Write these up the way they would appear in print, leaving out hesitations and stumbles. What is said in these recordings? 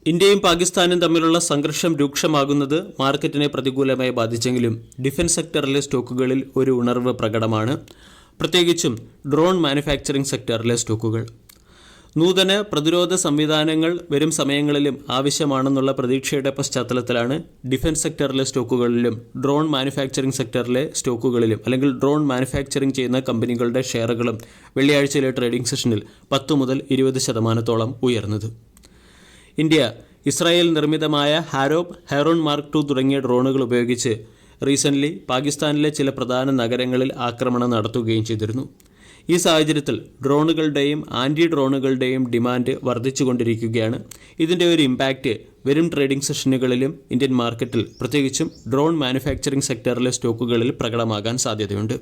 ഇന്ത്യയും പാകിസ്ഥാനും തമ്മിലുള്ള സംഘർഷം രൂക്ഷമാകുന്നത് മാർക്കറ്റിനെ പ്രതികൂലമായി ബാധിച്ചെങ്കിലും ഡിഫൻസ് സെക്ടറിലെ സ്റ്റോക്കുകളിൽ ഒരു ഉണർവ് പ്രകടമാണ്. പ്രത്യേകിച്ചും ഡ്രോൺ മാനുഫാക്ചറിംഗ് സെക്ടറിലെ സ്റ്റോക്കുകൾ. നൂതന പ്രതിരോധ സംവിധാനങ്ങൾ വരും സമയങ്ങളിലും ആവശ്യമാണെന്നുള്ള പ്രതീക്ഷയുടെ പശ്ചാത്തലത്തിലാണ് ഡിഫൻസ് സെക്ടറിലെ സ്റ്റോക്കുകളിലും ഡ്രോൺ മാനുഫാക്ചറിംഗ് സെക്ടറിലെ സ്റ്റോക്കുകളിലും അല്ലെങ്കിൽ ഡ്രോൺ മാനുഫാക്ചറിംഗ് ചെയ്യുന്ന കമ്പനികളുടെ ഷെയറുകളും വെള്ളിയാഴ്ചയിലെ ട്രേഡിംഗ് സെഷനിൽ 10 മുതൽ 20% ഉയർന്നത്. ഇന്ത്യ ഇസ്രായേൽ നിർമ്മിതമായ ഹെറോൺ മാർക്ക് 2 തുടങ്ങിയ ഡ്രോണുകൾ ഉപയോഗിച്ച് റീസെൻ്റ്ലി പാകിസ്ഥാനിലെ ചില പ്രധാന നഗരങ്ങളിൽ ആക്രമണം നടത്തുകയും ചെയ്തിരുന്നു. ഈ സാഹചര്യത്തിൽ ഡ്രോണുകളുടെയും ആൻറ്റി ഡ്രോണുകളുടെയും ഡിമാൻഡ് വർദ്ധിച്ചുകൊണ്ടിരിക്കുകയാണ്. ഇതിൻ്റെ ഒരു ഇമ്പാക്റ്റ് വരും ട്രേഡിംഗ് സെഷനുകളിലും ഇന്ത്യൻ മാർക്കറ്റിൽ പ്രത്യേകിച്ചും ഡ്രോൺ മാനുഫാക്ചറിംഗ് സെക്ടറിലെ സ്റ്റോക്കുകളിൽ പ്രകടമാകാൻ സാധ്യതയുണ്ട്.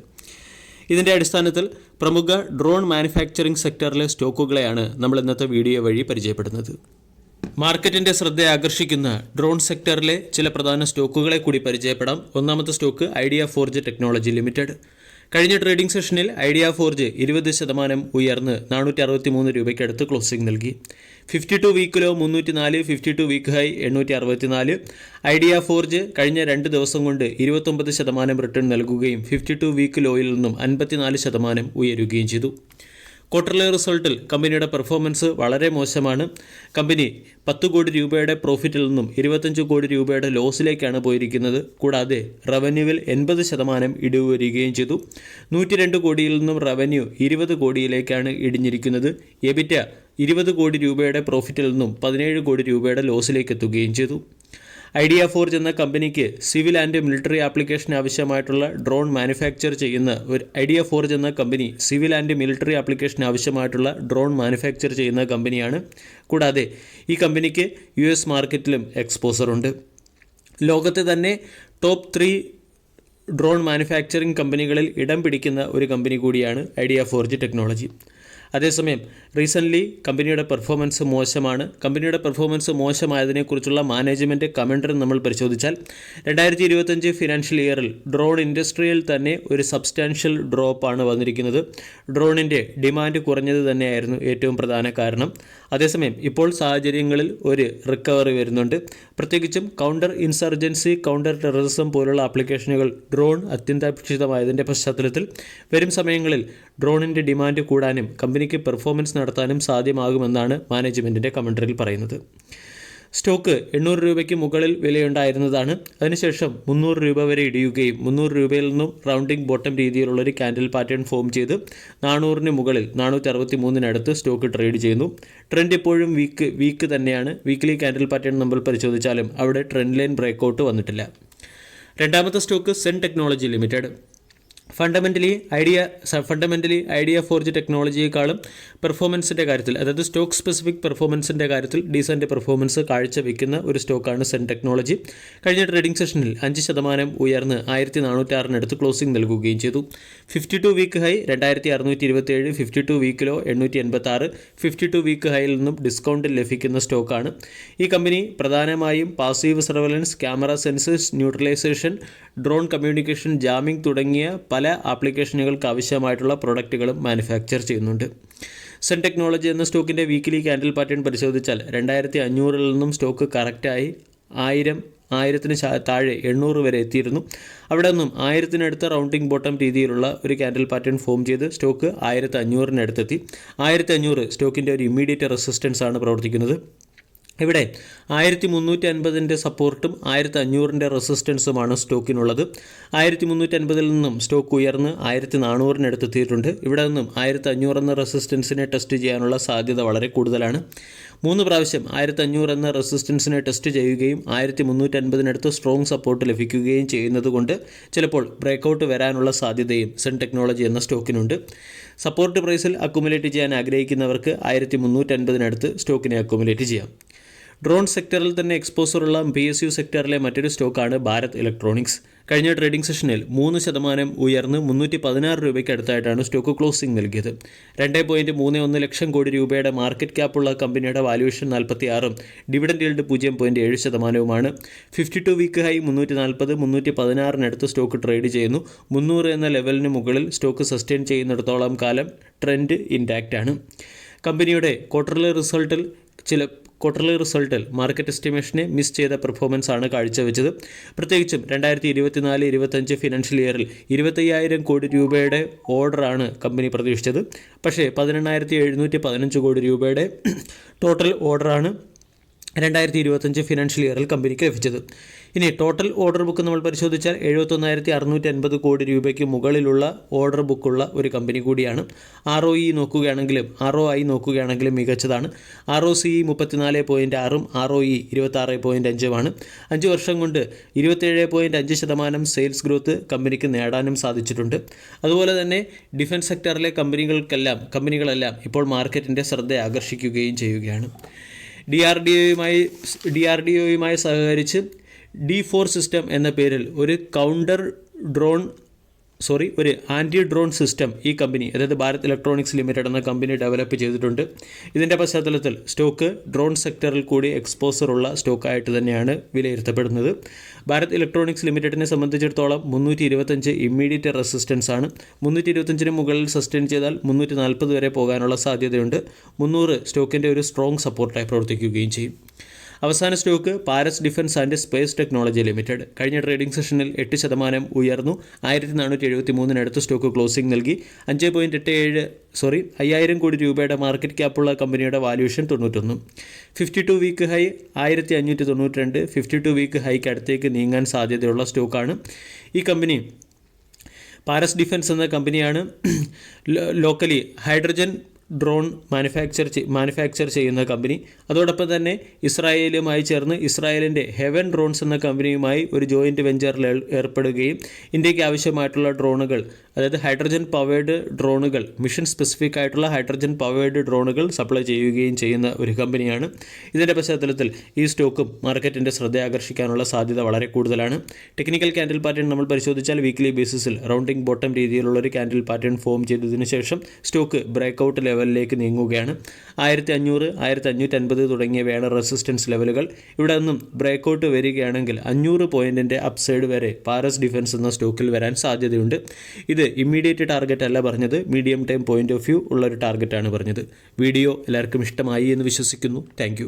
ഇതിൻ്റെ അടിസ്ഥാനത്തിൽ പ്രമുഖ ഡ്രോൺ മാനുഫാക്ചറിംഗ് സെക്ടറിലെ സ്റ്റോക്കുകളെയാണ് നമ്മൾ ഇന്നത്തെ വീഡിയോ വഴി പരിചയപ്പെടുന്നത്. മാർക്കറ്റിൻ്റെ ശ്രദ്ധ ആകർഷിക്കുന്ന ഡ്രോൺ സെക്ടറിലെ ചില പ്രധാന സ്റ്റോക്കുകളെ കൂടി പരിചയപ്പെടാം. ഒന്നാമത്തെ stock idea forge technology limited. കഴിഞ്ഞ ട്രേഡിംഗ് സെഷനിൽ ഐഡിയ ഫോർജ് 20% ഉയർന്ന് 463 രൂപയ്ക്കടുത്ത് ക്ലോസിംഗ് നൽകി. 52 വീക്കിലോ 304, 52 വീക്ക് ഹൈ 864. ഐഡിയ ഫോർജ് കഴിഞ്ഞ 2 ദിവസം കൊണ്ട് 29% റിട്ടേൺ നൽകുകയും 52 വീക്ക് ലോയിൽ നിന്നും 54% ഉയരുകയും ചെയ്തു. ക്വാർട്ടർലി റിസൾട്ടിൽ കമ്പനിയുടെ പെർഫോമൻസ് വളരെ മോശമാണ്. കമ്പനി 10 കോടി രൂപയുടെ പ്രോഫിറ്റിൽ നിന്നും 25 കോടി രൂപയുടെ ലോസിലേക്കാണ് പോയിരിക്കുന്നത്. കൂടാതെ റവന്യൂവിൽ 80% ഇടിവ് വരികയും ചെയ്തു. 102 കോടിയിൽ നിന്നും റവന്യൂ 20 കോടിയിലേക്കാണ് ഇടിഞ്ഞിരിക്കുന്നത്. എബിറ്റ 20 കോടി രൂപയുടെ പ്രോഫിറ്റിൽ നിന്നും 17 കോടി രൂപയുടെ ലോസിലേക്ക് എത്തുകയും ചെയ്തു. ഐഡിയ ഫോർജ് എന്ന കമ്പനിക്ക് സിവിൽ ആൻഡ് മിലിറ്ററി ആപ്ലിക്കേഷൻ ആവശ്യമായിട്ടുള്ള ഡ്രോൺ മാനുഫാക്ചർ ചെയ്യുന്ന ഐഡിയ ഫോർജ് എന്ന company civil and military application ആവശ്യമായിട്ടുള്ള ഡ്രോൺ മാനുഫാക്ചർ ചെയ്യുന്ന കമ്പനിയാണ്. കൂടാതെ ഈ കമ്പനിക്ക് US മാർക്കറ്റിലും എക്സ്പോസർ ഉണ്ട്. ലോകത്തെ തന്നെ ടോപ്പ് 3 ഡ്രോൺ മാനുഫാക്ചറിംഗ് കമ്പനികളിൽ ഇടം പിടിക്കുന്ന ഒരു കമ്പനി കൂടിയാണ് ഐഡിയ ഫോർജ് ടെക്നോളജി. അതേസമയം റീസെൻ്റ്ലി കമ്പനിയുടെ പെർഫോമൻസ് മോശമാണ്. കമ്പനിയുടെ പെർഫോമൻസ് മോശമായതിനെക്കുറിച്ചുള്ള മാനേജ്മെൻറ്റ് കമൻറ്ററി നമ്മൾ പരിശോധിച്ചാൽ 2025 ഫിനാൻഷ്യൽ ഇയറിൽ ഡ്രോൺ ഇൻഡസ്ട്രിയിൽ തന്നെ ഒരു സബ്സ്റ്റാൻഷ്യൽ ഡ്രോപ്പാണ് വന്നിരിക്കുന്നത്. ഡ്രോണിൻ്റെ ഡിമാൻഡ് കുറഞ്ഞത് തന്നെയായിരുന്നു ഏറ്റവും പ്രധാന കാരണം. അതേസമയം ഇപ്പോൾ സാഹചര്യങ്ങളിൽ ഒരു റിക്കവറി വരുന്നുണ്ട്. പ്രത്യേകിച്ചും കൗണ്ടർ ഇൻസർജൻസി, കൗണ്ടർ ടെററിസം പോലുള്ള ആപ്ലിക്കേഷനുകൾ ഡ്രോൺ അത്യന്താപേക്ഷിതമായതിൻ്റെ പശ്ചാത്തലത്തിൽ വരും സമയങ്ങളിൽ ഡ്രോണിൻ്റെ ഡിമാൻഡ് കൂടാനും കമ്പനിക്ക് പെർഫോമൻസ് നടത്താനും സാധ്യമാകുമെന്നാണ് മാനേജ്മെൻറ്റിൻ്റെ കമൻറ്ററിയിൽ പറയുന്നത്. സ്റ്റോക്ക് 800 രൂപയ്ക്ക് മുകളിൽ വിലയുണ്ടായിരുന്നതാണ്. അതിനുശേഷം 300 രൂപ വരെ ഇടിയുകയും 300 രൂപയിൽ നിന്നും റൗണ്ടിംഗ് ബോട്ടം രീതിയിലുള്ളൊരു ക്യാൻഡിൽ പാറ്റേൺ ഫോം ചെയ്ത് 400 മുകളിൽ 463 സ്റ്റോക്ക് ട്രേഡ് ചെയ്യുന്നു. ട്രെൻഡ് ഇപ്പോഴും വീക്ക് തന്നെയാണ്. വീക്ക്ലി ക്യാൻഡിൽ പാറ്റേൺ നമ്മൾ പരിശോധിച്ചാലും അവിടെ ട്രെൻഡ് ലൈൻ ബ്രേക്കൗട്ട് വന്നിട്ടില്ല. രണ്ടാമത്തെ stock Zen technology limited. Fundamentally ideaForge ടെക്നോളജിയെക്കാളും പെർഫോമൻസിൻ്റെ കാര്യത്തിൽ, അതായത് സ്റ്റോക്ക് സ്പെസിഫിക് പെർഫോമൻസിൻ്റെ കാര്യത്തിൽ ഡീസൻറ്റ് പെർഫോമൻസ് കാഴ്ചവെക്കുന്ന ഒരു സ്റ്റോക്കാണ് സെൻ ടെക്നോളജി. കഴിഞ്ഞ ട്രേഡിംഗ് സെഷനിൽ 5% ഉയർന്ന് 1406 ക്ലോസിംഗ് നൽകുകയും ചെയ്തു. 52 വീക്ക് ഹൈ 2627, 52 വീക്കിലോ 886, 52 വീക്ക് ഹൈയിൽ നിന്നും ഡിസ്കൗണ്ടിൽ ലഭിക്കുന്ന സ്റ്റോക്കാണ്. ഈ കമ്പനി പ്രധാനമായും passive surveillance, camera sensors, neutralisation, drone communication, jamming തുടങ്ങിയ പല ആപ്ലിക്കേഷനുകൾക്ക് ആവശ്യമായിട്ടുള്ള പ്രൊഡക്റ്റുകളും മാനുഫാക്ചർ ചെയ്യുന്നുണ്ട്. സെൻ ടെക്നോളജി എന്ന സ്റ്റോക്കിൻ്റെ വീക്കിലി ക്യാൻഡിൽ പാറ്റേൺ പരിശോധിച്ചാൽ 2500 നിന്നും സ്റ്റോക്ക് കറക്റ്റായി 1000 താഴെ 800 വരെ എത്തിയിരുന്നു. അവിടെ നിന്നും 1000 റൗണ്ടിംഗ് ബോട്ടം രീതിയിലുള്ള ഒരു ക്യാൻഡിൽ പാറ്റേൺ ഫോം ചെയ്ത് സ്റ്റോക്ക് 1500 1500 സ്റ്റോക്കിൻ്റെ ഒരു ഇമ്മീഡിയറ്റ് റെസിസ്റ്റൻസ് ആണ് പ്രവർത്തിക്കുന്നത്. ഇവിടെ 1350 സപ്പോർട്ടും 1500 റെസിസ്റ്റൻസുമാണ് സ്റ്റോക്കിനുള്ളത്. 1350 നിന്നും സ്റ്റോക്ക് ഉയർന്ന് 1400 എത്തിയിട്ടുണ്ട്. ഇവിടെ നിന്നും 1500 എന്ന റെസിസ്റ്റൻസിനെ ടെസ്റ്റ് ചെയ്യാനുള്ള സാധ്യത വളരെ കൂടുതലാണ്. 3 പ്രാവശ്യം 1500 എന്ന റെസിസ്റ്റൻസിനെ ടെസ്റ്റ് ചെയ്യുകയും 1350 സ്ട്രോങ് സപ്പോർട്ട് ലഭിക്കുകയും ചെയ്യുന്നത് കൊണ്ട് ചിലപ്പോൾ ബ്രേക്കൗട്ട് വരാനുള്ള സാധ്യതയും സെൻ ടെക്നോളജി എന്ന സ്റ്റോക്കിനുണ്ട്. സപ്പോർട്ട് പ്രൈസിൽ അക്കുമുലേറ്റ് ചെയ്യാൻ ആഗ്രഹിക്കുന്നവർക്ക് 1350 സ്റ്റോക്കിനെ അക്കുമുലേറ്റ് ചെയ്യാം. ഡ്രോൺ സെക്ടറിൽ തന്നെ എക്സ്പോസറുള്ള PSU സെക്ടറിലെ മറ്റൊരു സ്റ്റോക്കാണ് ഭാരത് ഇലക്ട്രോണിക്സ്. കഴിഞ്ഞ ട്രേഡിംഗ് സെഷനിൽ 3% ഉയർന്ന് 316 രൂപയ്ക്ക് അടുത്തായിട്ടാണ് സ്റ്റോക്ക് ക്ലോസിംഗ് നൽകിയത്. 2.31 ലക്ഷം കോടി രൂപയുടെ മാർക്കറ്റ് ക്യാപ്പുള്ള കമ്പനിയുടെ വാല്യൂഷൻ 46ഉം dividend yield 0.7%. 52 week high 340, 316 stock trade ചെയ്യുന്നു. 300 എന്ന ലെവലിന് മുകളിൽ സ്റ്റോക്ക് സസ്റ്റെയിൻ ചെയ്യുന്നിടത്തോളം കാലം ട്രെൻഡ് ഇൻടാക്റ്റ് ആണ്. കമ്പനിയുടെ ക്വാർട്ടർലി റിസൾട്ടിൽ ചില ക്വാർട്ടർലി റിസൾട്ടിൽ മാർക്കറ്റ് എസ്റ്റിമേഷനെ മിസ് ചെയ്ത പെർഫോമൻസ് ആണ് കാഴ്ചവെച്ചത്. പ്രത്യേകിച്ചും 2024-25 ഫിനാൻഷ്യൽ ഇയറിൽ 25,000 കോടി രൂപയുടെ ഓർഡറാണ് കമ്പനി പ്രതീക്ഷിച്ചത്. പക്ഷേ 18,715 കോടി രൂപയുടെ ടോട്ടൽ ഓർഡറാണ് 2025 ഫിനാൻഷ്യൽ ഇയറിൽ കമ്പനിക്ക് ലഭിച്ചത്. ഇനി ടോട്ടൽ ഓർഡർ ബുക്ക് നമ്മൾ പരിശോധിച്ചാൽ 71,650 കോടി രൂപയ്ക്ക് മുകളിലുള്ള ഓർഡർ ബുക്കുള്ള ഒരു കമ്പനി കൂടിയാണ്. ROE നോക്കുകയാണെങ്കിലും ROI നോക്കുകയാണെങ്കിലും മികച്ചതാണ്. ROCE 34.6ഉം ROE 26.5ഉമാണ്. 5 വർഷം കൊണ്ട് 27.5% സെയിൽസ് ഗ്രോത്ത് കമ്പനിക്ക് നേടാനും സാധിച്ചിട്ടുണ്ട്. അതുപോലെ തന്നെ ഡിഫൻസ് സെക്ടറിലെ കമ്പനികളെല്ലാം ഇപ്പോൾ മാർക്കറ്റിൻ്റെ ശ്രദ്ധ ആകർഷിക്കുകയും ചെയ്യുകയാണ്. DRDOയുമായി സഹകരിച്ച് D4 സിസ്റ്റം എന്ന പേരിൽ ഒരു ആൻറ്റി ഡ്രോൺ സിസ്റ്റം ഈ കമ്പനി, അതായത് ഭാരത് ഇലക്ട്രോണിക്സ് ലിമിറ്റഡ് എന്ന കമ്പനി ഡെവലപ്പ് ചെയ്തിട്ടുണ്ട്. ഇതിൻ്റെ പശ്ചാത്തലത്തിൽ സ്റ്റോക്ക് ഡ്രോൺ സെക്ടറിൽ കൂടി എക്സ്പോസർ ഉള്ള സ്റ്റോക്കായിട്ട് തന്നെയാണ് വിലയിരുത്തപ്പെടുന്നത്. ഭാരത് ഇലക്ട്രോണിക്സ് ലിമിറ്റഡിനെ സംബന്ധിച്ചിടത്തോളം 325 ഇമ്മീഡിയറ്റ് റെസിസ്റ്റൻസ് ആണ്. 325 മുകളിൽ സസ്റ്റെയിൻ ചെയ്താൽ 340 വരെ പോകാനുള്ള സാധ്യതയുണ്ട്. 300 സ്റ്റോക്കിൻ്റെ ഒരു സ്ട്രോങ് സപ്പോർട്ടായി പ്രവർത്തിക്കുകയും ചെയ്യും. അവസാന stock Paras defence and space technology limited. കഴിഞ്ഞ ട്രേഡിംഗ് സെഷനിൽ 8% ഉയർന്നു. 1473 സ്റ്റോക്ക് ക്ലോസിംഗ് നൽകി. 5,000 കോടി രൂപയുടെ മാർക്കറ്റ് ക്യാപ്പുള്ള കമ്പനിയുടെ വാല്യൂഷൻ 91. 52 week high 1592. 52 വീക്ക് ഹൈക്ക് അടുത്തേക്ക് നീങ്ങാൻ സാധ്യതയുള്ള സ്റ്റോക്കാണ് ഈ കമ്പനി. പാരസ് ഡിഫൻസ് എന്ന കമ്പനിയാണ് ലോക്കലി ഹൈഡ്രജൻ ഡ്രോൺ മാനുഫാക്ചർ ചെയ്യുന്ന കമ്പനി. അതോടൊപ്പം തന്നെ ഇസ്രായേലുമായി ചേർന്ന് ഇസ്രായേലിൻ്റെ ഹെവൻ ഡ്രോൺസ് എന്ന കമ്പനിയുമായി ഒരു ജോയിൻറ്റ് വെഞ്ചറിൽ ഏർപ്പെടുകയും ഇന്ത്യക്ക് ആവശ്യമായിട്ടുള്ള ഡ്രോണുകൾ, അതായത് ഹൈഡ്രജൻ പവേർഡ് ഡ്രോണുകൾ, മിഷൻ സ്പെസിഫിക് ആയിട്ടുള്ള ഹൈഡ്രജൻ പവേർഡ് ഡ്രോണുകൾ സപ്ലൈ ചെയ്യുകയും ചെയ്യുന്ന ഒരു കമ്പനിയാണ്. ഇതിൻ്റെ പശ്ചാത്തലത്തിൽ ഈ സ്റ്റോക്കും മാർക്കറ്റിൻ്റെ ശ്രദ്ധ ആകർഷിക്കാനുള്ള സാധ്യത വളരെ കൂടുതലാണ്. ടെക്നിക്കൽ ക്യാൻഡിൽ പാറ്റേൺ നമ്മൾ പരിശോധിച്ചാൽ വീക്ക്ലി ബേസിസിൽ റൗണ്ടിംഗ് ബോട്ടം രീതിയിലുള്ള ഒരു ക്യാൻഡിൽ പാറ്റേൺ ഫോം ചെയ്തതിനു ശേഷം സ്റ്റോക്ക് ബ്രേക്കൗട്ട് ലെവലിലേക്ക് നീങ്ങുകയാണ്. 1500, 1550 തുടങ്ങിയവയാണ് റെസിസ്റ്റൻസ് ലെവലുകൾ. ഇവിടെ നിന്നും ബ്രേക്കൗട്ട് വരികയാണെങ്കിൽ 500 പോയിൻറ്റിൻ്റെ അപ്സൈഡ് വരെ പാരസ് ഡിഫൻസ് എന്ന സ്റ്റോക്കിൽ വരാൻ സാധ്യതയുണ്ട്. ഇത് ഇമ്മീഡിയറ്റ് ടാർഗറ്റ് അല്ല പറഞ്ഞത്, medium time point of view ഉള്ളൊരു ടാർഗറ്റാണ് പറഞ്ഞത്. വീഡിയോ എല്ലാവർക്കും ഇഷ്ടമായി എന്ന് വിശ്വസിക്കുന്നു. താങ്ക്